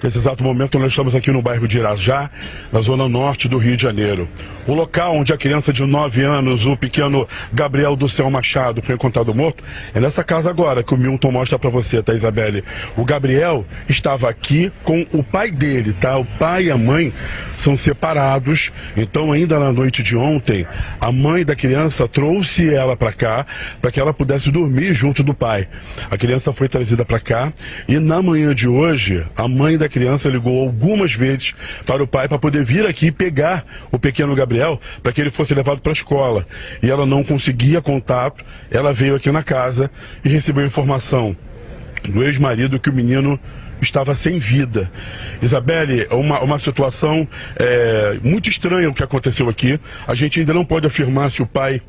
Nesse exato momento nós estamos aqui no bairro de Irajá, na zona norte do Rio de Janeiro. O local onde a criança de 9 anos, o pequeno Gabriel do Céu Machado, foi encontrado morto, é nessa casa agora que o Milton mostra para você, tá, Isabelle? O Gabriel estava aqui com o pai dele, tá? O pai e a mãe são separados, então ainda na noite de ontem, a mãe da criança trouxe ela para cá, para que ela pudesse dormir junto do pai. A criança foi trazida para cá e na manhã de hoje, a mãe da criança ligou algumas vezes para o pai para poder vir aqui pegar o pequeno Gabriel para que ele fosse levado para a escola. E ela não conseguia contato, ela veio aqui na casa e recebeu informação do ex-marido que o menino estava sem vida. Isabelle, uma situação muito estranha o que aconteceu aqui. A gente ainda não pode afirmar se o pai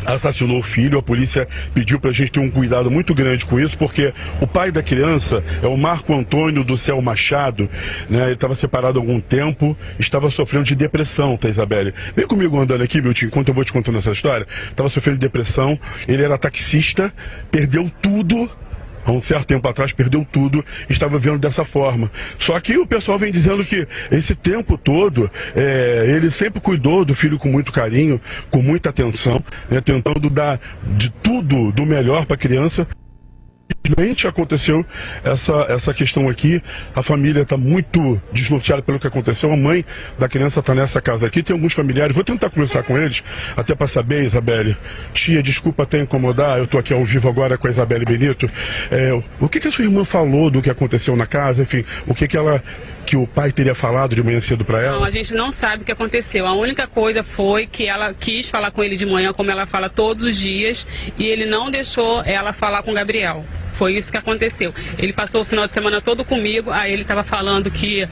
assassinou o filho. A polícia pediu para a gente ter um cuidado muito grande com isso, porque o pai da criança é o Marco Antônio do Céu Machado, né? Ele estava separado há algum tempo, estava sofrendo de depressão, tá, Isabelle? Vem comigo andando aqui, Milton, enquanto eu vou te contando essa história. Estava sofrendo de depressão, ele era taxista, perdeu tudo. Há um certo tempo atrás perdeu tudo, estava vivendo dessa forma. Só que o pessoal vem dizendo que esse tempo todo ele sempre cuidou do filho com muito carinho, com muita atenção, né, tentando dar de tudo do melhor para a criança. Infelizmente aconteceu essa questão aqui, a família está muito desnorteada pelo que aconteceu, a mãe da criança está nessa casa aqui, tem alguns familiares, vou tentar conversar com eles, até para saber, Isabelle. Tia, desculpa até incomodar, eu estou aqui ao vivo agora com a Isabelle Benito. O que a sua irmã falou do que aconteceu na casa, enfim, o que o pai teria falado de manhã cedo para ela? Não, a gente não sabe o que aconteceu. A única coisa foi que ela quis falar com ele de manhã, como ela fala todos os dias, e ele não deixou ela falar com o Gabriel. Foi isso que aconteceu. Ele passou o final de semana todo comigo, aí ele estava falando que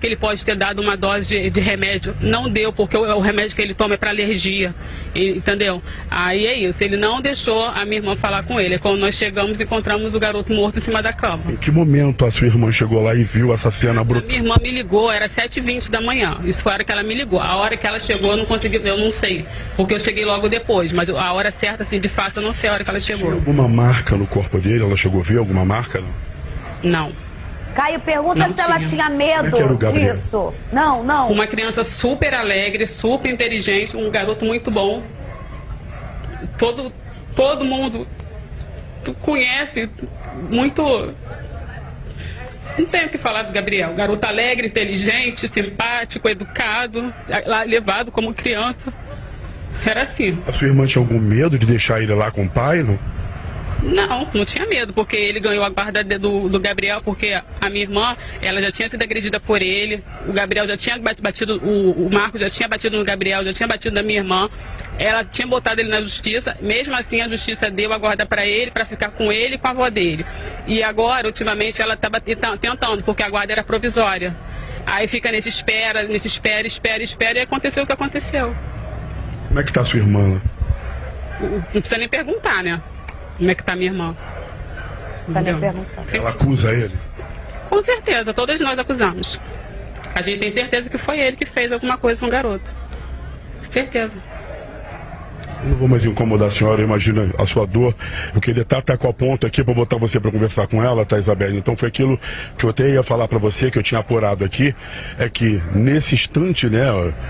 ele pode ter dado uma dose de remédio. Não deu, porque o remédio que ele toma é para alergia, entendeu? Aí é isso, ele não deixou a minha irmã falar com ele. Quando nós chegamos, encontramos o garoto morto em cima da cama. Em que momento a sua irmã chegou lá e viu essa cena brutal? Minha irmã me ligou, era 7h20 da manhã. Isso foi a hora que ela me ligou. A hora que ela chegou, eu não consegui, eu não sei, porque eu cheguei logo depois, mas a hora certa, assim, de fato, eu não sei a hora que ela chegou. Tinha alguma marca no corpo dele? Ela chegou a ver alguma marca? Não. Caio, pergunta se ela tinha medo disso. Não. Uma criança super alegre, super inteligente, um garoto muito bom. Todo mundo conhece muito. Não tenho o que falar do Gabriel. Garoto alegre, inteligente, simpático, educado, levado como criança. Era assim. A sua irmã tinha algum medo de deixar ele lá com o pai, não? Não tinha medo, porque ele ganhou a guarda do Gabriel, porque a minha irmã, ela já tinha sido agredida por ele, o Gabriel já tinha batido, o Marco já tinha batido no Gabriel, já tinha batido na minha irmã, ela tinha botado ele na justiça, mesmo assim a justiça deu a guarda para ele, para ficar com ele e com a avó dele. E agora, ultimamente, ela estava tentando, porque a guarda era provisória. Aí fica nesse espera, e aconteceu o que aconteceu. Como é que tá a sua irmã? Não precisa nem perguntar, né? Como é que tá minha irmã? Ela acusa ele? Com certeza, todas nós acusamos. A gente tem certeza que foi ele que fez alguma coisa com o garoto. Certeza. Eu não vou mais incomodar a senhora, imagina a sua dor. Eu queria estar com a ponta aqui para botar você para conversar com ela, tá, Isabelle? Então foi aquilo que eu até ia falar para você, que eu tinha apurado aqui, é que nesse instante, né,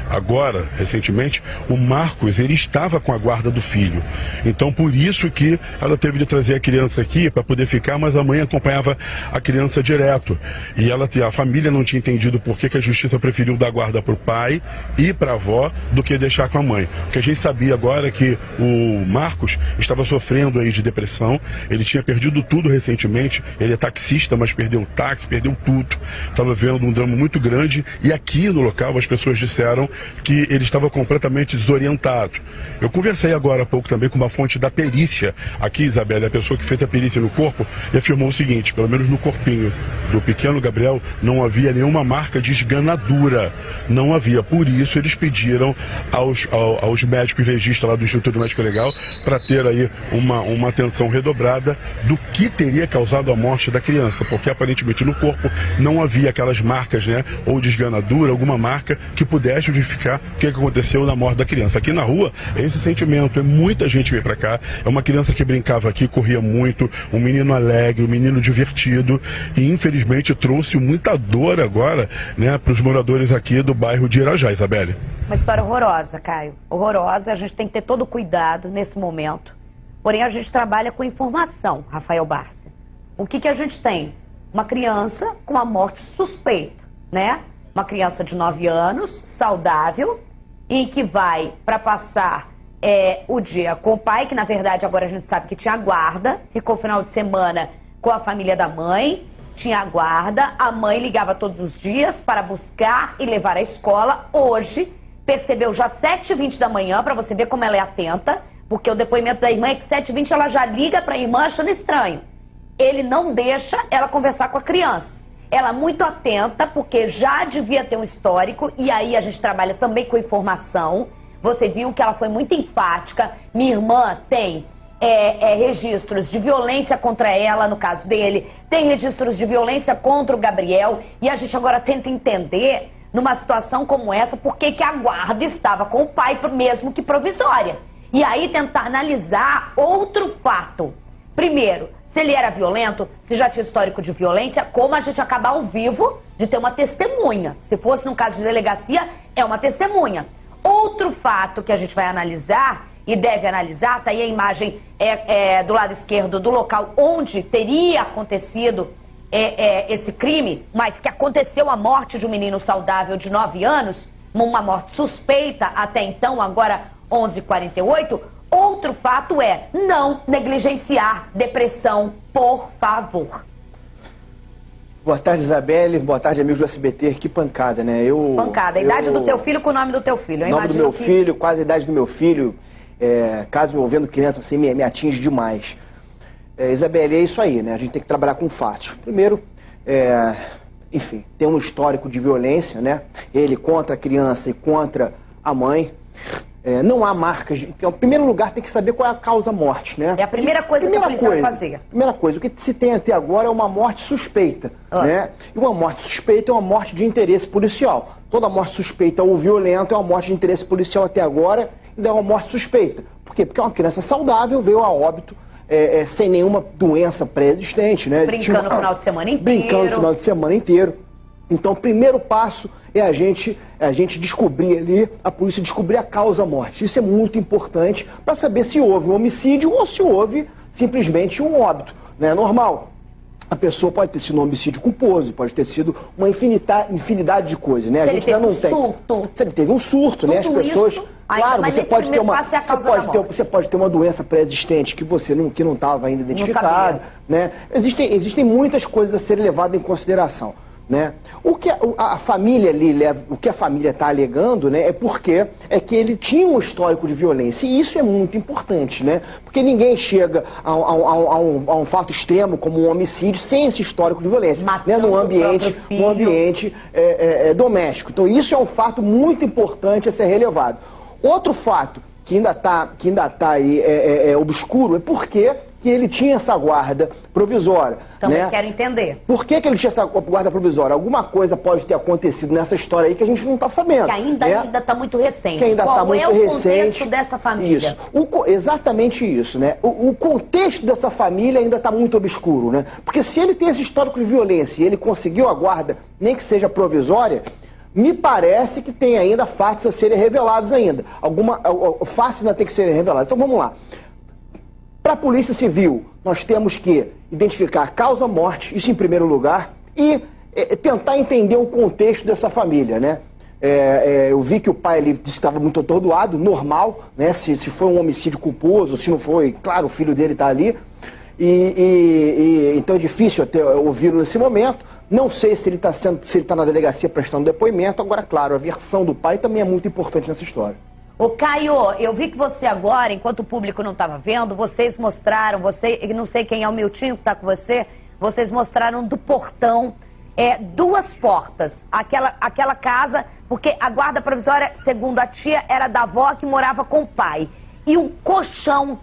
agora, recentemente, o Marcos, ele estava com a guarda do filho. Então por isso que ela teve de trazer a criança aqui para poder ficar, mas a mãe acompanhava a criança direto. E a família não tinha entendido por que a justiça preferiu dar guarda para o pai e para a avó do que deixar com a mãe. O que a gente sabia agora é que o Marcos estava sofrendo aí de depressão, ele tinha perdido tudo recentemente, ele é taxista, mas perdeu o táxi, perdeu tudo, estava vivendo um drama muito grande, e aqui no local as pessoas disseram que ele estava completamente desorientado. Eu conversei agora há pouco também com uma fonte da perícia, aqui, Isabelle, a pessoa que fez a perícia no corpo, e afirmou o seguinte: pelo menos no corpinho do pequeno Gabriel não havia nenhuma marca de esganadura, não havia, por isso eles pediram aos médicos legistas lá do Instituto Médico Legal para ter aí uma atenção redobrada do que teria causado a morte da criança, porque aparentemente no corpo não havia aquelas marcas, né, ou de esganadura, alguma marca que pudesse justificar o que aconteceu na morte da criança. Aqui na rua, é esse sentimento, é muita gente vir para cá, é uma criança que brincava aqui, corria muito, um menino alegre, um menino divertido, e infelizmente trouxe muita dor agora, né, para os moradores aqui do bairro de Irajá, Isabelle. Uma história horrorosa, Caio. Horrorosa, a gente tem que ter todo cuidado nesse momento. Porém, a gente trabalha com informação, Rafael Barça. O que a gente tem? Uma criança com uma morte suspeita, né? Uma criança de 9 anos, saudável, em que vai para passar o dia com o pai, que na verdade agora a gente sabe que tinha guarda, ficou o final de semana com a família da mãe, tinha guarda, a mãe ligava todos os dias para buscar e levar à escola. Hoje, percebeu já 7h20 da manhã, para você ver como ela é atenta, porque o depoimento da irmã é que 7h20 ela já liga para a irmã achando estranho. Ele não deixa ela conversar com a criança. Ela muito atenta, porque já devia ter um histórico, e aí a gente trabalha também com informação. Você viu que ela foi muito enfática. Minha irmã tem registros de violência contra ela, no caso dele, tem registros de violência contra o Gabriel, e a gente agora tenta entender, numa situação como essa, por que a guarda estava com o pai, mesmo que provisória. E aí tentar analisar outro fato. Primeiro, se ele era violento, se já tinha histórico de violência, como a gente acaba ao vivo de ter uma testemunha. Se fosse num caso de delegacia, é uma testemunha. Outro fato que a gente vai analisar, e deve analisar, tá aí a imagem do lado esquerdo do local onde teria acontecido esse crime, mas que aconteceu a morte de um menino saudável de 9 anos, uma morte suspeita até então, agora 11h48. Outro fato é não negligenciar depressão, por favor. Boa tarde, Isabelle. Boa tarde, amigos do SBT. Que pancada, né? Pancada. A idade do teu filho com o nome do teu filho. O nome do meu filho, quase a idade do meu filho. Caso envolvendo criança assim, me atinge demais. Isabelle, é isso aí, né? A gente tem que trabalhar com fatos. Primeiro, enfim, tem um histórico de violência, né? Ele contra a criança e contra a mãe. Não há marcas. Então, em primeiro lugar, tem que saber qual é a causa-morte, né? É a primeira coisa que o policial vai fazer. Primeira coisa, o que se tem até agora é uma morte suspeita, né? E uma morte suspeita é uma morte de interesse policial. Toda morte suspeita ou violenta é uma morte de interesse policial até agora, ainda é uma morte suspeita. Por quê? Porque uma criança saudável veio a óbito sem nenhuma doença pré-existente, né? Brincando no final de semana inteiro. Brincando no final de semana inteiro. Então, o primeiro passo é a gente descobrir ali, a polícia descobrir a causa-morte. Isso é muito importante para saber se houve um homicídio ou se houve simplesmente um óbito. Não é normal. A pessoa pode ter sido um homicídio culposo, pode ter sido uma infinidade de coisas, né? Se ele teve um surto. Se ele teve um surto, né? As pessoas... Isso, claro, você pode ter uma doença pré-existente que não estava ainda identificada, né? Existem muitas coisas a serem levadas em consideração. Né? O que a família ali o que a família está alegando, né, é que ele tinha um histórico de violência, e isso é muito importante, né? Porque ninguém chega a um fato extremo como um homicídio sem esse histórico de violência, né, num ambiente doméstico. Então isso é um fato muito importante a ser relevado. Outro fato que ainda está aí obscuro é porque que ele tinha essa guarda provisória. Também né? quero entender. Por que ele tinha essa guarda provisória? Alguma coisa pode ter acontecido nessa história aí que a gente não está sabendo. Que ainda está muito recente. Que ainda está muito recente. Qual é o contexto dessa família? Isso. Exatamente isso, né? O contexto dessa família ainda está muito obscuro, né? Porque se ele tem esse histórico de violência e ele conseguiu a guarda, nem que seja provisória, me parece que tem ainda fatos a serem revelados ainda. Fatos ainda tem que serem revelados. Então vamos lá. Para a Polícia Civil, nós temos que identificar a causa-morte, isso em primeiro lugar, e tentar entender o contexto dessa família, né? Eu vi que o pai ele disse que estava muito atordoado, normal, né? Se foi um homicídio culposo, se não foi, claro, o filho dele está ali. Então é difícil até ouvi-lo nesse momento. Não sei se ele está na delegacia prestando depoimento. Agora, claro, a versão do pai também é muito importante nessa história. Ô Caio, eu vi que você agora, enquanto o público não estava vendo, vocês mostraram, não sei quem é o Miltinho que está com você, vocês mostraram do portão duas portas. Aquela casa, porque a guarda provisória, segundo a tia, era da avó que morava com o pai. e um colchão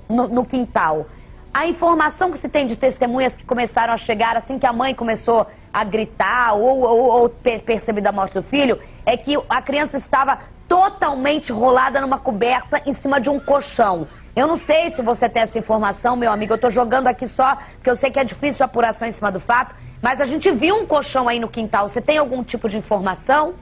no quintal. A informação que se tem de testemunhas que começaram a chegar assim que a mãe começou a gritar ou perceber da morte do filho, é que a criança estava totalmente rolada numa coberta em cima de um colchão. Eu não sei se você tem essa informação, meu amigo, eu tô jogando aqui só porque eu sei que é difícil a apuração em cima do fato, mas a gente viu um colchão aí no quintal. Você tem algum tipo de informação?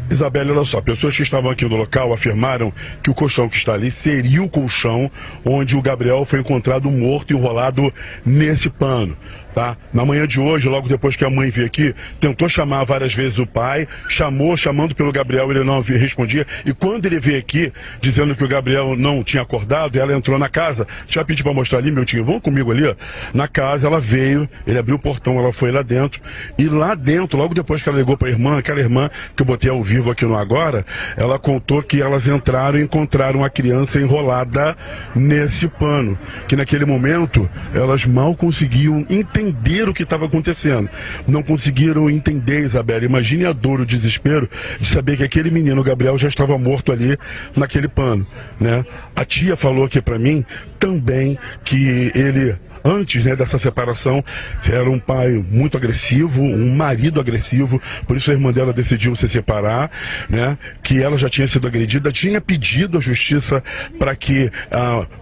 Isabelle, olha só, pessoas que estavam aqui no local afirmaram que o colchão que está ali seria o colchão onde o Gabriel foi encontrado morto, enrolado nesse pano. Tá? Na manhã de hoje, logo depois que a mãe veio aqui, tentou chamar várias vezes o pai, chamando pelo Gabriel, ele não respondia, e quando ele veio aqui, dizendo que o Gabriel não tinha acordado, ela entrou na casa. Deixa eu pedir para mostrar ali, meu tio, vão comigo ali, ó. Na casa, ela veio, ele abriu o portão, ela foi lá dentro, e lá dentro, logo depois que ela ligou para a irmã, aquela irmã que eu botei ao vivo aqui no Agora, ela contou que elas entraram e encontraram a criança enrolada nesse pano, que naquele momento, elas mal conseguiam entender o que estava acontecendo. Não conseguiram entender, Isabelle. Imagine a dor, o desespero de saber que aquele menino, Gabriel, já estava morto ali naquele pano, né? A tia falou aqui para mim também que ele, antes, né, dessa separação, era um pai muito agressivo, um marido agressivo, por isso a irmã dela decidiu se separar, né, que ela já tinha sido agredida, tinha pedido à justiça para que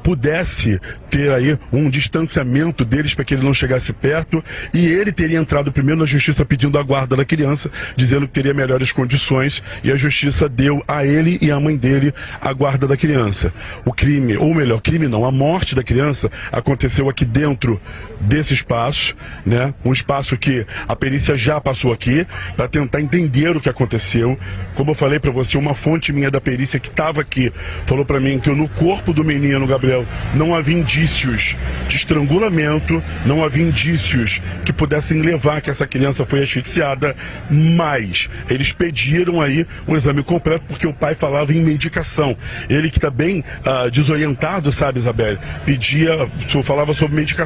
pudesse ter aí um distanciamento deles para que ele não chegasse perto, e ele teria entrado primeiro na justiça pedindo a guarda da criança, dizendo que teria melhores condições, e a justiça deu a ele e à mãe dele a guarda da criança. O crime, ou melhor, crime não, a morte da criança aconteceu aqui dentro desse espaço, né? Um espaço que a perícia já passou aqui para tentar entender o que aconteceu. Como eu falei para você, uma fonte minha da perícia que estava aqui falou para mim que no corpo do menino Gabriel não havia indícios de estrangulamento, não havia indícios que pudessem levar que essa criança foi asfixiada, mas eles pediram aí um exame completo porque o pai falava em medicação. Ele que está bem desorientado, sabe, Isabelle, falava sobre medicação.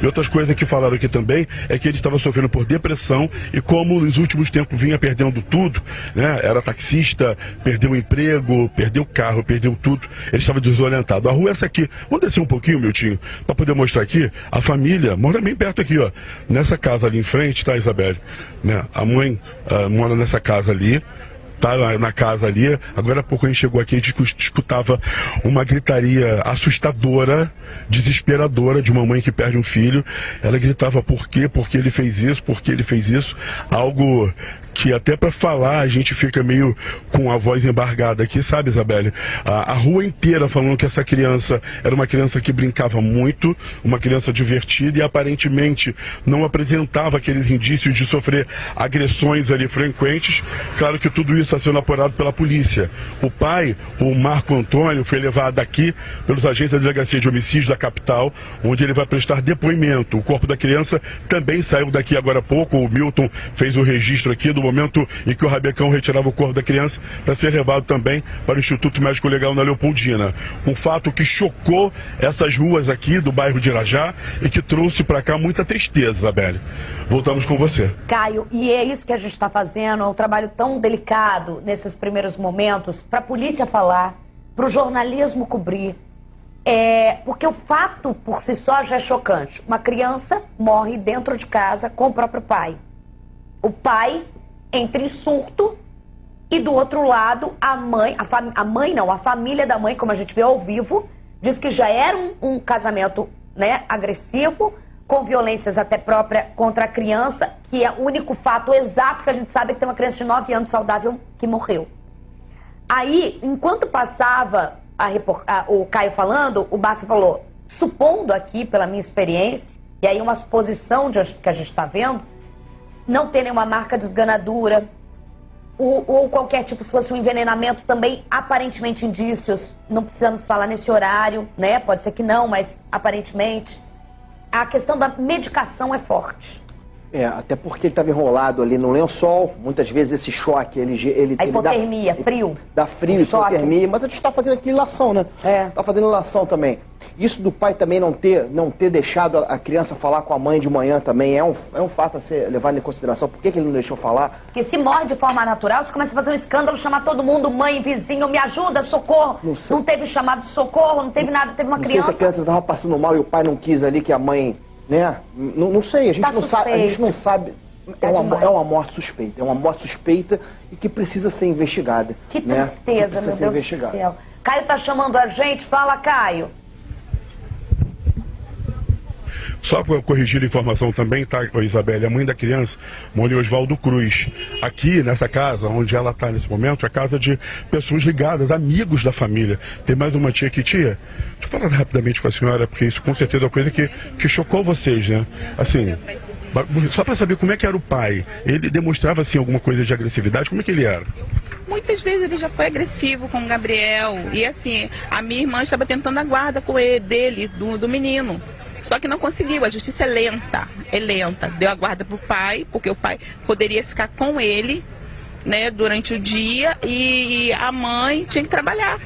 E outras coisas que falaram aqui também é que ele estava sofrendo por depressão e como nos últimos tempos vinha perdendo tudo, né? Era taxista, perdeu o emprego, perdeu o carro, perdeu tudo. Ele estava desorientado. A rua é essa aqui. Vamos descer um pouquinho, Miltinho, para poder mostrar aqui. A família mora bem perto aqui, ó. Nessa casa ali em frente, tá, Isabelle? Né? A mãe mora nessa casa ali. Tá na casa ali, agora há pouco a gente chegou aqui e escutava uma gritaria assustadora, desesperadora de uma mãe que perde um filho. Ela gritava por quê? Porque ele fez isso, porque ele fez isso. Algo que até para falar a gente fica meio com a voz embargada aqui, sabe, Isabelle? A rua inteira falando que essa criança era uma criança que brincava muito, uma criança divertida e aparentemente não apresentava aqueles indícios de sofrer agressões ali frequentes. Claro que tudo isso está sendo apurado pela polícia. O pai, o Marco Antônio, foi levado aqui pelos agentes da Delegacia de Homicídios da capital, onde ele vai prestar depoimento. O corpo da criança também saiu daqui agora há pouco. O Milton fez o registro aqui do momento em que o Rabecão retirava o corpo da criança para ser levado também para o Instituto Médico Legal na Leopoldina. Um fato que chocou essas ruas aqui do bairro de Irajá e que trouxe para cá muita tristeza, Isabelle. Voltamos com você. Caio, e é isso que a gente está fazendo, é um trabalho tão delicado nesses primeiros momentos, para a polícia falar, para o jornalismo cobrir, porque o fato por si só já é chocante. Uma criança morre dentro de casa com o próprio pai. O pai entra em surto e do outro lado a família da mãe, como a gente vê ao vivo, diz que já era um casamento, né, agressivo, com violências até própria contra a criança, que é o único fato exato que a gente sabe é que tem uma criança de 9 anos saudável que morreu. Aí, enquanto passava o Caio falando, o Barça falou, supondo aqui, pela minha experiência, e aí uma suposição que a gente está vendo, não ter nenhuma marca de esganadura, ou qualquer tipo, se fosse um envenenamento, também aparentemente indícios, não precisamos falar nesse horário, né? Pode ser que não, mas aparentemente. A questão da medicação é forte. Até porque ele estava enrolado ali no lençol, muitas vezes esse choque, ele a hipotermia, frio. Dá frio, hipotermia, mas a gente está fazendo aqui ilação, né? Está fazendo ilação também. Isso do pai também não ter deixado a criança falar com a mãe de manhã também é um fato a ser levado em consideração. Por que ele não deixou falar? Porque se morre de forma natural, você começa a fazer um escândalo, chamar todo mundo, mãe, vizinho, me ajuda, socorro. Não teve chamado de socorro, não teve nada, teve uma criança. Não sei se a criança estava passando mal e o pai não quis ali que a mãe, né? Não sei, a gente não sabe. É uma morte suspeita, e que precisa ser investigada. Que tristeza, meu Deus do céu. Caio tá chamando a gente, fala, Caio. Só para corrigir a informação também, tá, Isabelle, a mãe da criança mora em Oswaldo Cruz. Aqui, nessa casa, onde ela está nesse momento, é a casa de pessoas ligadas, amigos da família. Tem mais uma tia aqui, tia? Deixa eu falar rapidamente com a senhora, porque isso com certeza é uma coisa que chocou vocês, né? Assim, só para saber como é que era o pai. Ele demonstrava, assim, alguma coisa de agressividade? Como é que ele era? Muitas vezes ele já foi agressivo com o Gabriel. E assim, a minha irmã estava tentando a guarda com ele, do menino. Só que não conseguiu, a justiça é lenta. Deu a guarda pro pai, porque o pai poderia ficar com ele, né, durante o dia, e a mãe tinha que trabalhar.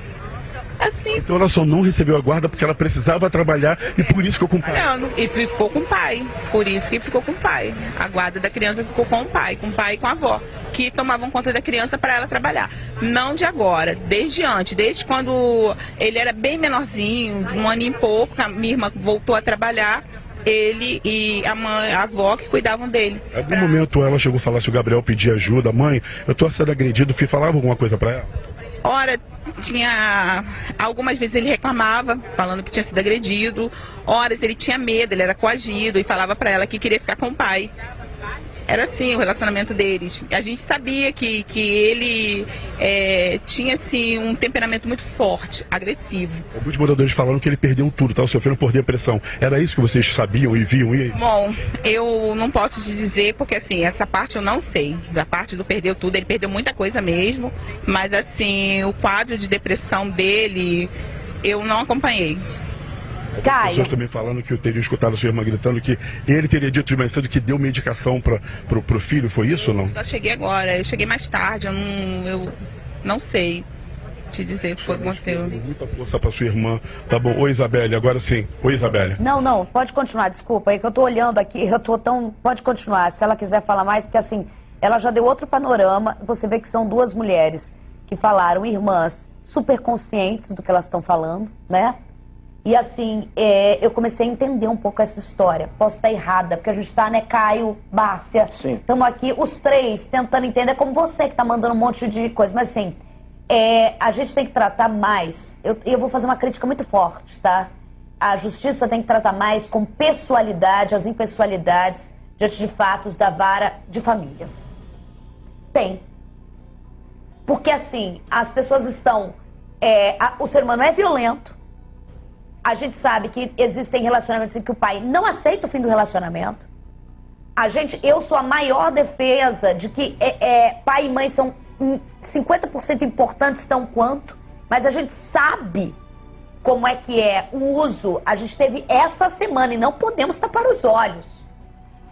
Assim. Então ela só não recebeu a guarda porque ela precisava trabalhar e por isso ficou com o pai. Não, e ficou com o pai, por isso que ficou com o pai. A guarda da criança ficou com o pai e com a avó, que tomavam conta da criança para ela trabalhar. Não de agora, desde antes, desde quando ele era bem menorzinho, 1 ano e pouco, que a minha irmã voltou a trabalhar, ele e a avó que cuidavam dele. Em algum momento ela chegou a falar se o Gabriel pedia ajuda, mãe, eu tô sendo agredido, falava alguma coisa para ela? Ora, algumas vezes ele reclamava, falando que tinha sido agredido. Horas ele tinha medo, ele era coagido e falava para ela que queria ficar com o pai. Era assim o relacionamento deles. A gente sabia que ele tinha assim, um temperamento muito forte, agressivo. Alguns moradores falaram que ele perdeu tudo, estava sofrendo por depressão. Era isso que vocês sabiam e viam? E aí? Bom, eu não posso te dizer, porque assim, essa parte eu não sei. Da parte do perdeu tudo, ele perdeu muita coisa mesmo. Mas assim, o quadro de depressão dele, eu não acompanhei. Caio. Pessoas também falando que eu teria escutado a sua irmã gritando que ele teria dito de mais cedo que deu medicação pro filho, foi isso ou não? Eu cheguei agora, eu cheguei mais tarde, eu não sei te dizer o que aconteceu. Muita força pra sua irmã, tá bom. Oi, Isabelle, agora sim. Oi, Isabelle. Não, pode continuar, desculpa, é que eu tô olhando aqui, pode continuar, se ela quiser falar mais, porque assim, ela já deu outro panorama, você vê que são 2 mulheres que falaram, irmãs super conscientes do que elas estão falando, né? E assim, eu comecei a entender um pouco essa história. Posso estar errada, porque a gente está, né, Caio, Bárcia, estamos aqui, os 3, tentando entender, como você que está mandando um monte de coisa. Mas assim, a gente tem que tratar mais, eu vou fazer uma crítica muito forte, tá? A justiça tem que tratar mais com pessoalidade, as impessoalidades, diante de fatos da vara de família. Tem. Porque assim, as pessoas estão... o ser humano é violento. A gente sabe que existem relacionamentos em que o pai não aceita o fim do relacionamento. Eu sou a maior defesa de que pai e mãe são 50% importantes tão quanto, mas a gente sabe como é que é o uso. A gente teve essa semana e não podemos tapar os olhos.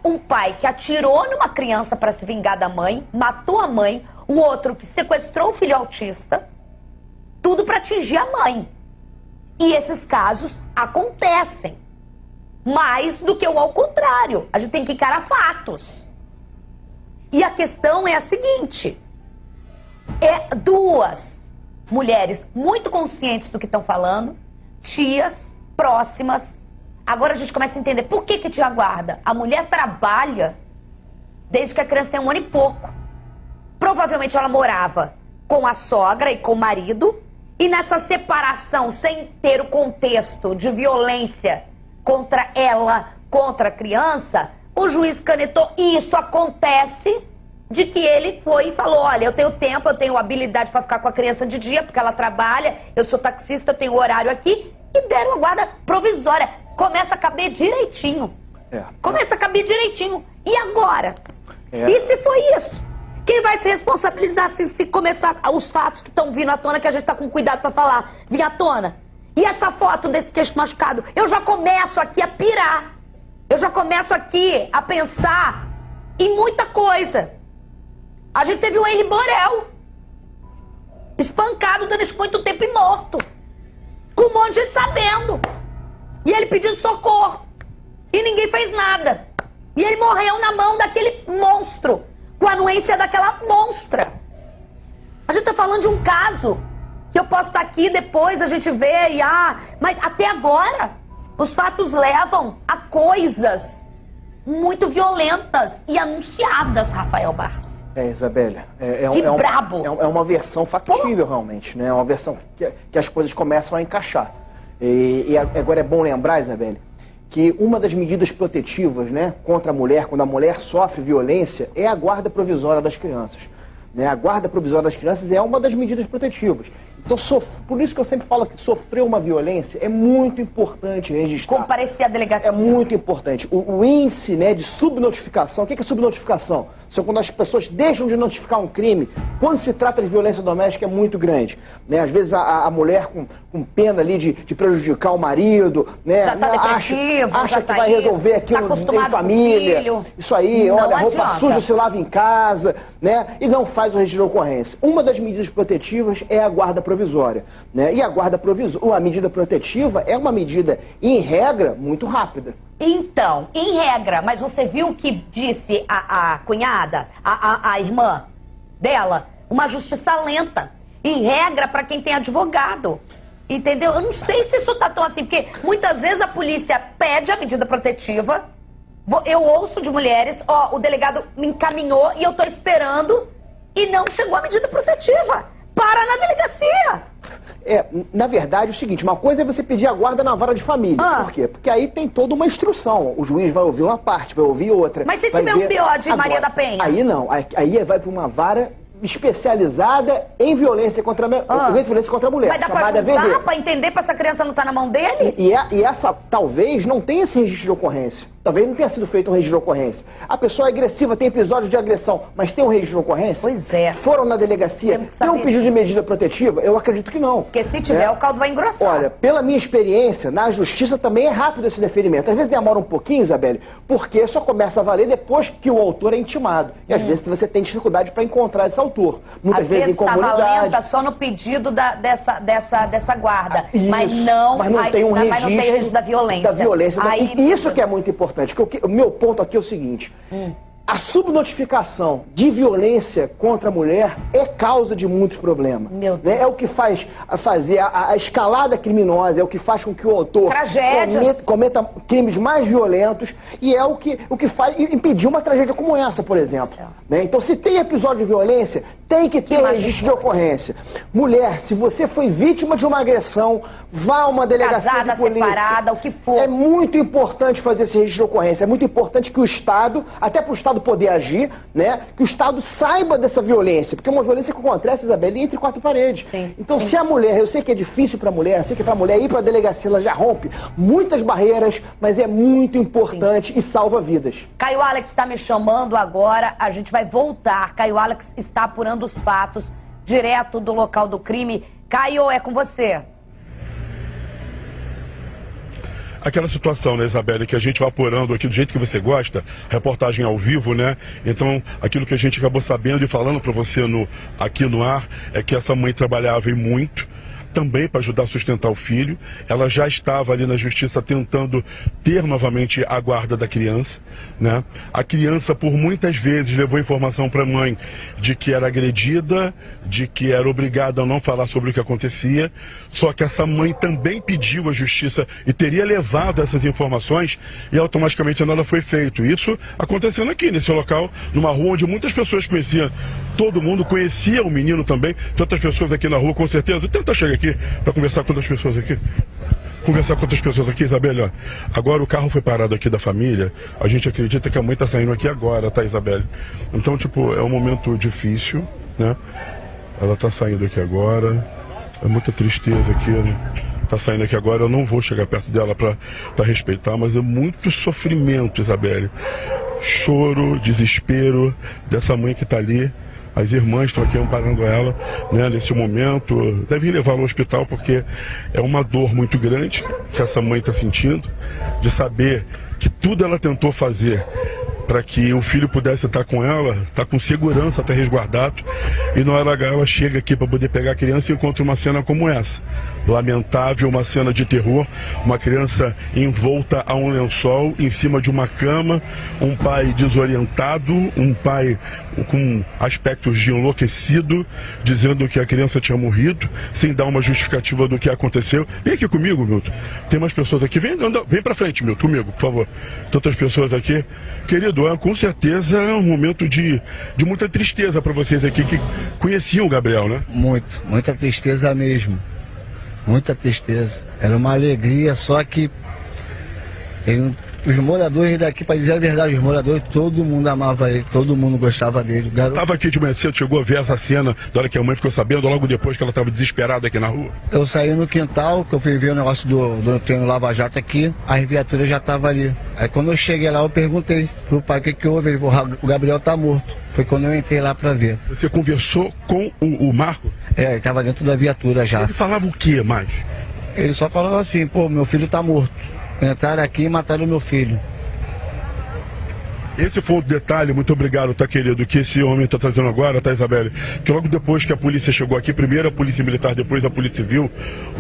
Um pai que atirou numa criança para se vingar da mãe, matou a mãe, o outro que sequestrou o filho autista, tudo para atingir a mãe. E esses casos acontecem. Mais do que o ao contrário. A gente tem que encarar fatos. E a questão é a seguinte. 2 mulheres muito conscientes do que estão falando, tias, próximas. Agora a gente começa a entender por que tinha guarda. A mulher trabalha desde que a criança tem 1 ano e pouco. Provavelmente ela morava com a sogra e com o marido. E nessa separação, sem ter o contexto de violência contra ela, contra a criança, o juiz canetou. E isso acontece de que ele foi e falou, olha, eu tenho tempo, eu tenho habilidade para ficar com a criança de dia, porque ela trabalha, eu sou taxista, eu tenho horário aqui, e deram a guarda provisória. Começa a caber direitinho. Começa a caber direitinho. E agora? E se foi isso? Quem vai se responsabilizar se começar os fatos que estão vindo à tona, que a gente está com cuidado para falar, vir à tona? E essa foto desse queixo machucado? Eu já começo aqui a pirar. Eu já começo aqui a pensar em muita coisa. A gente teve o Henri Borel espancado durante muito tempo e morto, com um monte de gente sabendo, e ele pedindo socorro, e ninguém fez nada, e ele morreu na mão daquele monstro, com a anuência daquela monstra. A gente tá falando de um caso que eu posso estar aqui depois, a gente vê e mas até agora os fatos levam a coisas muito violentas e anunciadas, Rafael Barça. Isabélia, brabo. É uma versão factível, realmente, né? É uma versão que as coisas começam a encaixar. E agora é bom lembrar, Isabélia, que uma das medidas protetivas, né, contra a mulher, quando a mulher sofre violência, é a guarda provisória das crianças. Né? A guarda provisória das crianças é uma das medidas protetivas. Então, por isso que eu sempre falo que sofrer uma violência é muito importante registrar. Comparecer à delegacia. É muito importante. O índice, né, de subnotificação, o que é subnotificação? São quando as pessoas deixam de notificar um crime, quando se trata de violência doméstica, é muito grande. Né? Às vezes a mulher com pena ali de prejudicar o marido, né, já tá depressivo, acha já que tá vai resolver tá aquilo acostumado em família. Com o filho. Isso aí, não olha, roupa adianta. suja se lava em casa, né? E não faz o registro de ocorrência. Uma das medidas protetivas é a guarda provisória. Né? E a guarda provisória, a medida protetiva é uma medida, em regra, muito rápida. Então, em regra, mas você viu o que disse a cunhada, a irmã dela? Uma justiça lenta. Em regra, para quem tem advogado. Entendeu? Eu não sei se isso tá tão assim, porque muitas vezes a polícia pede a medida protetiva. Eu ouço de mulheres, o delegado me encaminhou e eu tô esperando e não chegou a medida protetiva. Para na delegacia. Na verdade, é o seguinte, uma coisa é você pedir a guarda na vara de família. Por quê? Porque aí tem toda uma instrução. O juiz vai ouvir uma parte, vai ouvir outra. Mas se tiver um BO de Maria da Penha? Aí não, aí vai para uma vara especializada em violência contra a mulher. Mas dá pra juntar, pra entender, pra essa criança não estar na mão dele? E essa, talvez, não tenha esse registro de ocorrência. Talvez não tenha sido feito um registro de ocorrência. A pessoa é agressiva, tem episódio de agressão, mas tem um registro de ocorrência? Pois é. Foram na delegacia, tem um pedido de medida protetiva? Eu acredito que não. Porque se tiver, o caldo vai engrossar. Olha, pela minha experiência, na justiça também é rápido esse deferimento. Às vezes demora um pouquinho, Isabelle, porque só começa a valer depois que o autor é intimado. E às vezes você tem dificuldade para encontrar esse autor. Muitas vezes em comunidade. Tá valenta só no pedido dessa guarda. Isso, mas não tem o registro da violência. Aí, e isso que é muito importante. O meu ponto aqui é o seguinte. A subnotificação de violência contra a mulher é causa de muitos problemas. Meu Deus. É o que faz fazer a escalada criminosa, é o que faz com que o autor cometa crimes mais violentos e é o que faz impedir uma tragédia como essa, por exemplo. Né? Então, se tem episódio de violência, tem que ter registro de ocorrência. Mulher, se você foi vítima de uma agressão, vá a uma delegacia casada, de polícia. separada, o que for. É muito importante fazer esse registro de ocorrência. É muito importante que o Estado, até para o Estado poder agir, né, que o Estado saiba dessa violência, porque é uma violência que acontece, Isabelle, entre quatro paredes. Então, se a mulher, eu sei que é difícil para a mulher, eu sei que para a mulher ir para a delegacia, ela já rompe muitas barreiras, mas é muito importante e salva vidas. Caio Alex está me chamando agora, a gente vai voltar. Caio Alex está apurando os fatos direto do local do crime. Caio, é com você. Aquela situação, né, Isabelle, que a gente vai apurando aqui do jeito que você gosta, reportagem ao vivo, né? Então, aquilo que a gente acabou sabendo e falando para você aqui no ar, é que essa mãe trabalhava e muito, também para ajudar a sustentar o filho. Ela já estava ali na justiça tentando ter novamente a guarda da criança, né? A criança por muitas vezes levou informação para a mãe de que era agredida, de que era obrigada a não falar sobre o que acontecia, só que essa mãe também pediu à justiça e teria levado essas informações e automaticamente nada foi feito. Isso acontecendo aqui nesse local, numa rua onde muitas pessoas conheciam, todo mundo conhecia o menino também, tantas pessoas aqui na rua com certeza. Tenta chegar aqui para conversar com outras pessoas aqui. Conversar com outras pessoas aqui, Isabelle, ó. Agora o carro foi parado aqui da família, a gente acredita que a mãe tá saindo aqui agora, tá, Isabelle? Então, tipo, é um momento difícil, né? Ela tá saindo aqui agora, é muita tristeza aqui, né? Tá saindo aqui agora, eu não vou chegar perto dela para respeitar, mas é muito sofrimento, Isabelle. Choro, desespero dessa mãe que tá ali. As irmãs estão aqui amparando ela, né, nesse momento. Devem levá-la ao hospital porque é uma dor muito grande que essa mãe está sentindo, de saber que tudo ela tentou fazer para que o filho pudesse estar com ela, estar com segurança, estar resguardado, e na hora H ela chega aqui para poder pegar a criança e encontra uma cena como essa. Lamentável, uma cena de terror, uma criança envolta a um lençol, em cima de uma cama, um pai desorientado, um pai com aspectos de enlouquecido, dizendo que a criança tinha morrido, sem dar uma justificativa do que aconteceu. Vem aqui comigo, Milton. Tem umas pessoas aqui. Vem pra frente, Milton, comigo, por favor. Tantas pessoas aqui. Querido, com certeza é um momento de muita tristeza para vocês aqui que conheciam o Gabriel, né? Muita tristeza mesmo. Muita tristeza. Era uma alegria, só que os moradores daqui, para dizer a verdade, os moradores, todo mundo amava ele, todo mundo gostava dele. Estava aqui de manhã cedo, chegou a ver essa cena da hora que a mãe ficou sabendo, logo depois que ela estava desesperada aqui na rua? Eu saí no quintal, que eu fui ver o negócio do treino Lava Jato aqui, a viatura já estava ali. Aí quando eu cheguei lá, eu perguntei pro pai o que houve, ele falou, o Gabriel tá morto. Foi quando eu entrei lá para ver. Você conversou com o Marco? Ele estava dentro da viatura já. Ele falava o que mais? Ele só falava assim, pô, meu filho tá morto. Entraram aqui e mataram meu filho. Esse foi o detalhe, muito obrigado, tá, querido, que esse homem está trazendo agora, tá, Isabelle? Que logo depois que a polícia chegou aqui, primeiro a polícia militar, depois a polícia civil,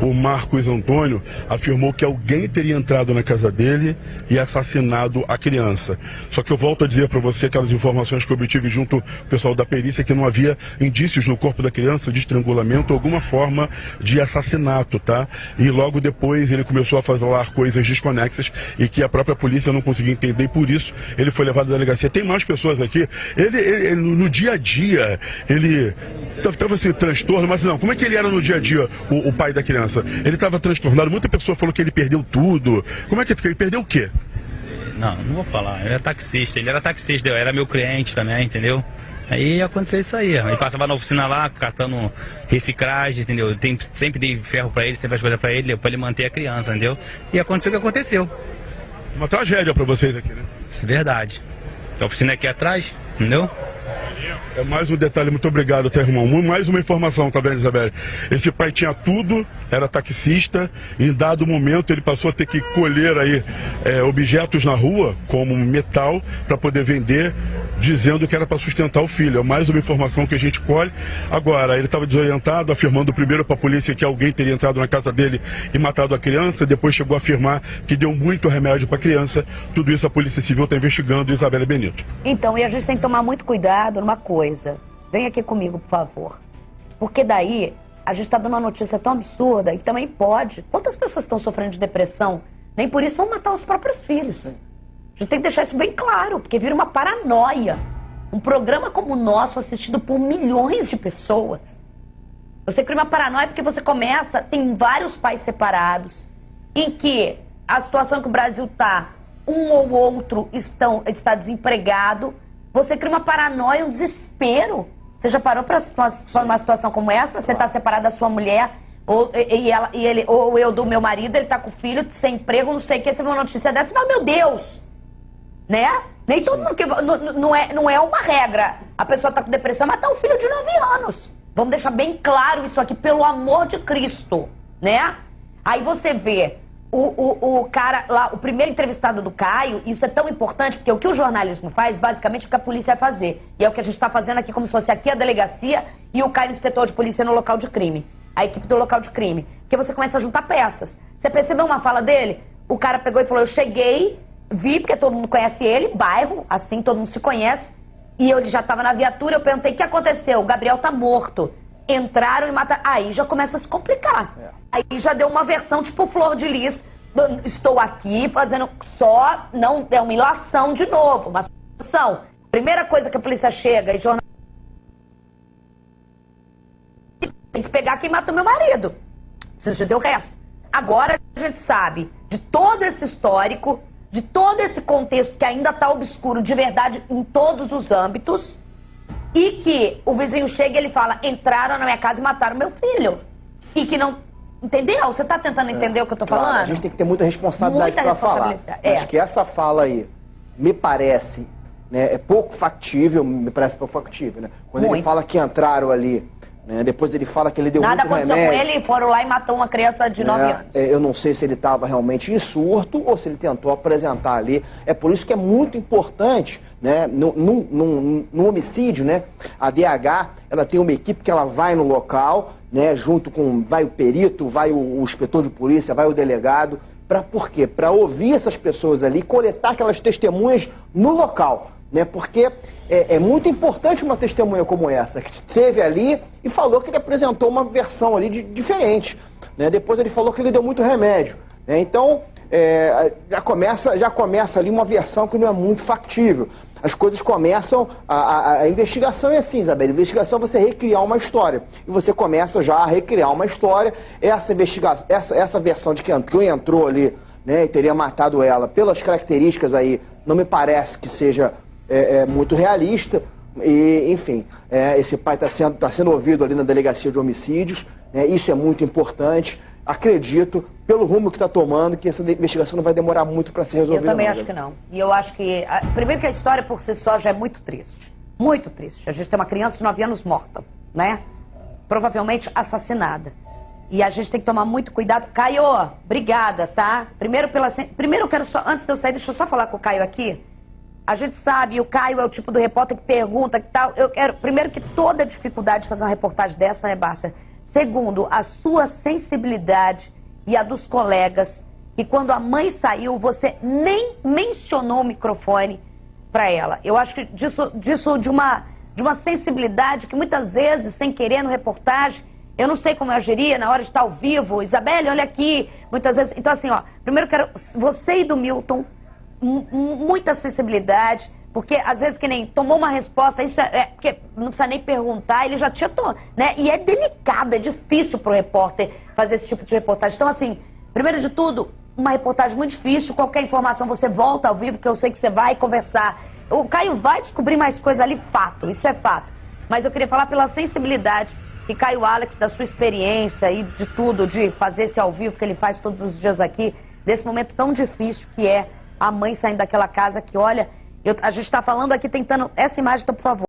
o Marcos Antônio afirmou que alguém teria entrado na casa dele e assassinado a criança. Só que eu volto a dizer para você aquelas informações que eu obtive junto com o pessoal da perícia, que não havia indícios no corpo da criança de estrangulamento ou alguma forma de assassinato, tá? E logo depois ele começou a falar coisas desconexas e que a própria polícia não conseguia entender, e por isso ele foi levado da delegacia. Tem mais pessoas aqui. Ele no dia a dia, ele estava assim, transtorno, mas não, como é que ele era no dia a dia, o pai da criança? Ele estava transtornado, muita pessoa falou que ele perdeu tudo. Como é que ele perdeu o quê? Não vou falar, ele era taxista, eu era meu cliente também, entendeu? Aí aconteceu isso aí, ele passava na oficina lá, catando reciclagem, entendeu? Sempre dei ferro pra ele, sempre as coisas pra ele manter a criança, entendeu? E aconteceu o que aconteceu. Uma tragédia pra vocês aqui, né? Isso é verdade. A oficina aqui atrás, entendeu? É mais um detalhe, muito obrigado, tá, irmão? Mais uma informação, tá vendo, Isabelle? Esse pai tinha tudo, era taxista, em dado momento ele passou a ter que colher aí objetos na rua, como metal, para poder vender, dizendo que era para sustentar o filho. É mais uma informação que a gente colhe. Agora, ele estava desorientado, afirmando primeiro para a polícia que alguém teria entrado na casa dele e matado a criança, depois chegou a afirmar que deu muito remédio para a criança. Tudo isso a Polícia Civil está investigando, Isabelle Benito. Então, e a gente tem que tomar muito cuidado numa coisa. Vem aqui comigo, por favor. Porque daí, a gente está dando uma notícia tão absurda e também pode. Quantas pessoas estão sofrendo de depressão? Nem por isso vão matar os próprios filhos. A gente tem que deixar isso bem claro, porque vira uma paranoia. Um programa como o nosso, assistido por milhões de pessoas. Você cria uma paranoia porque você começa, tem vários pais separados, em que a situação que o Brasil está, um ou outro está desempregado. Você cria uma paranoia, um desespero. Você já parou para uma situação como essa? Você está separado da sua mulher, ou eu do meu marido, ele está com o filho, sem emprego, não sei o que, você vê uma notícia dessa e fala, meu Deus! Né? Nem todo mundo que... Não é uma regra. A pessoa está com depressão, mas tá um filho de 9 anos. Vamos deixar bem claro isso aqui, pelo amor de Cristo, né? Aí você vê o cara lá, o primeiro entrevistado do Caio, isso é tão importante, porque o que o jornalismo faz, basicamente, é o que a polícia vai fazer. E é o que a gente está fazendo aqui, como se fosse aqui a delegacia e o Caio, inspetor de polícia, no local de crime. A equipe do local de crime. Que você começa a juntar peças. Você percebeu uma fala dele? O cara pegou e falou, eu cheguei, vi, porque todo mundo conhece ele, bairro, assim, todo mundo se conhece. E ele já estava na viatura, eu perguntei, o que aconteceu? O Gabriel tá morto. Entraram e mataram. Aí já começa a se complicar. Aí já deu uma versão tipo Flor de Lis. Estou aqui fazendo só, não é uma ilação de novo. Uma solução. Primeira coisa que a polícia chega e jornal... Tem que pegar quem matou meu marido. Preciso dizer o resto. Agora a gente sabe de todo esse histórico, de todo esse contexto que ainda está obscuro de verdade em todos os âmbitos, e que o vizinho chega e ele fala, entraram na minha casa e mataram meu filho. E que não... Entendeu? Você está tentando entender o que eu estou falando? A gente tem que ter muita responsabilidade para falar. Acho que essa fala aí me parece, né, é pouco factível, me parece pouco factível, né? Quando ele fala que entraram ali né? Depois ele fala que ele deu Nada muito remédio. aconteceu com ele, foram lá e matou uma criança de 9 anos. Eu não sei se ele estava realmente em surto ou se ele tentou apresentar ali. É por isso que é muito importante, né, no homicídio, né, a DH, ela tem uma equipe que ela vai no local, né, junto com, vai o perito, vai o inspetor de polícia, vai o delegado. Por quê? Para ouvir essas pessoas ali, coletar aquelas testemunhas no local, né? Porque é muito importante uma testemunha como essa, que esteve ali e falou que ele apresentou uma versão ali diferente, né? Depois ele falou que ele deu muito remédio, né? Então, já começa ali uma versão que não é muito factível. As coisas começam, a investigação é assim, Isabel, a investigação é você recriar uma história, e você começa já a recriar uma história. Essa versão de que entrou ali, né, e teria matado ela, pelas características aí, não me parece que seja muito realista. E, enfim, esse pai está sendo ouvido ali na delegacia de homicídios, né, isso é muito importante. Acredito, pelo rumo que está tomando, que essa investigação não vai demorar muito para ser resolvida. Eu também acho que não. E eu acho que, primeiro que a história por si só já é muito triste. Muito triste. A gente tem uma criança de 9 anos morta, né? Provavelmente assassinada. E a gente tem que tomar muito cuidado. Caio, obrigada, tá? Primeiro eu quero só, antes de eu sair, deixa eu só falar com o Caio aqui. A gente sabe, o Caio é o tipo do repórter que pergunta, que tal. Eu quero, primeiro, que toda a dificuldade de fazer uma reportagem dessa, né, Bárcia? Segundo, a sua sensibilidade e a dos colegas, que quando a mãe saiu, você nem mencionou o microfone para ela. Eu acho que disso de uma sensibilidade que muitas vezes, sem querer no reportagem, eu não sei como eu agiria na hora de estar ao vivo. Isabelle, olha aqui, muitas vezes. Então, assim, ó, primeiro quero você e do Milton, muita sensibilidade. Porque, às vezes, que nem tomou uma resposta, isso porque não precisa nem perguntar, ele já tinha tomado, né? E é delicado, é difícil pro repórter fazer esse tipo de reportagem. Então, assim, primeiro de tudo, uma reportagem muito difícil, qualquer informação você volta ao vivo, que eu sei que você vai conversar. O Caio vai descobrir mais coisa ali, fato, isso é fato. Mas eu queria falar pela sensibilidade que Caio Alex, da sua experiência e de tudo, de fazer esse ao vivo que ele faz todos os dias aqui, desse momento tão difícil que é a mãe saindo daquela casa que, olha... A gente está falando aqui, tentando... Essa imagem, então, por favor.